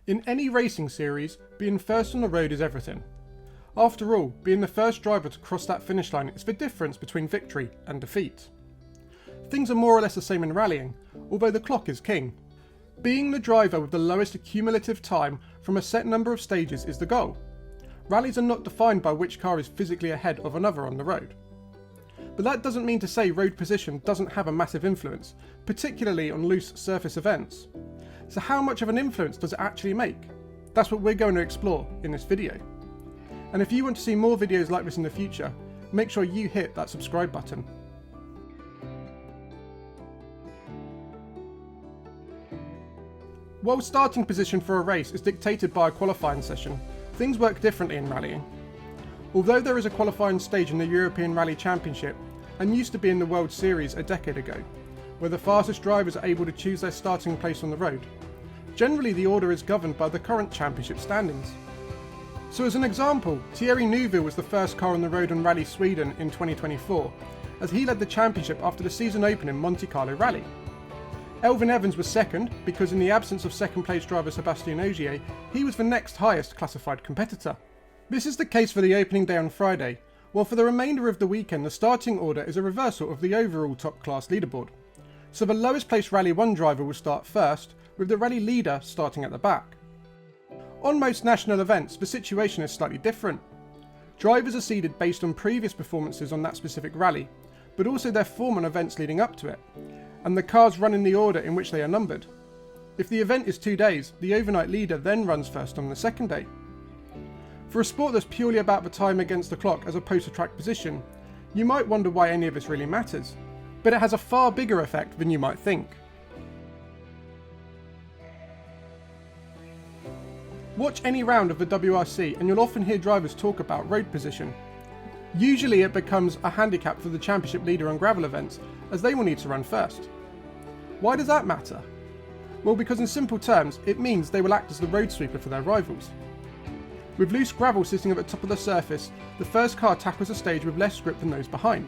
In any racing series, being first on the road is everything. After all, being the first driver to cross that finish line is the difference between victory and defeat. Things are more or less the same in rallying, although the clock is king. Being the driver with the lowest cumulative time from a set number of stages is the goal. Rallies are not defined by which car is physically ahead of another on the road. But that doesn't mean to say road position doesn't have a massive influence, particularly on loose surface events. So how much of an influence does it actually make? That's what we're going to explore in this video. And if you want to see more videos like this in the future, make sure you hit that subscribe button. While starting position for a race is dictated by a qualifying session, things work differently in rallying. Although there is a qualifying stage in the European Rally Championship, and used to be in the World Series a decade ago, where the fastest drivers are able to choose their starting place on the road, generally the order is governed by the current championship standings. So as an example, Thierry Neuville was the first car on the road on Rally Sweden in 2024, as he led the championship after the season open in Monte Carlo Rally. Elfyn Evans was second, because in the absence of second place driver Sébastien Ogier, he was the next highest classified competitor. This is the case for the opening day on Friday, while for the remainder of the weekend the starting order is a reversal of the overall top class leaderboard. So the lowest placed Rally 1 driver will start first, with the rally leader starting at the back. On most national events, the situation is slightly different. Drivers are seeded based on previous performances on that specific rally, but also their form on events leading up to it, and the cars run in the order in which they are numbered. If the event is 2 days, the overnight leader then runs first on the second day. For a sport that's purely about the time against the clock as opposed to track position, you might wonder why any of this really matters, but it has a far bigger effect than you might think. Watch any round of the WRC and you'll often hear drivers talk about road position. Usually it becomes a handicap for the championship leader on gravel events, as they will need to run first. Why does that matter? Well, because in simple terms, it means they will act as the road sweeper for their rivals. With loose gravel sitting at the top of the surface, the first car tackles a stage with less grip than those behind.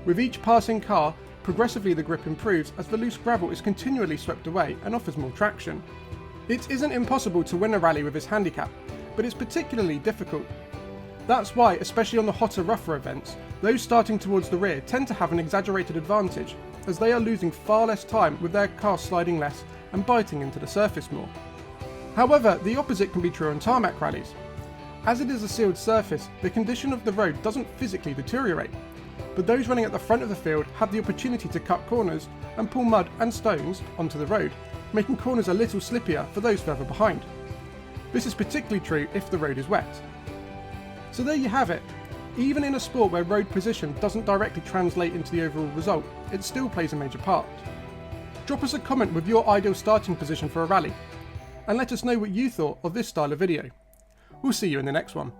With each passing car, progressively the grip improves as the loose gravel is continually swept away and offers more traction. It isn't impossible to win a rally with this handicap, but it's particularly difficult. That's why, especially on the hotter, rougher events, those starting towards the rear tend to have an exaggerated advantage, as they are losing far less time with their car sliding less and biting into the surface more. However, the opposite can be true on tarmac rallies. As it is a sealed surface, the condition of the road doesn't physically deteriorate, but those running at the front of the field have the opportunity to cut corners and pull mud and stones onto the road, making corners a little slippier for those further behind. This is particularly true if the road is wet. So there you have it. Even in a sport where road position doesn't directly translate into the overall result, it still plays a major part. Drop us a comment with your ideal starting position for a rally, and let us know what you thought of this style of video. We'll see you in the next one.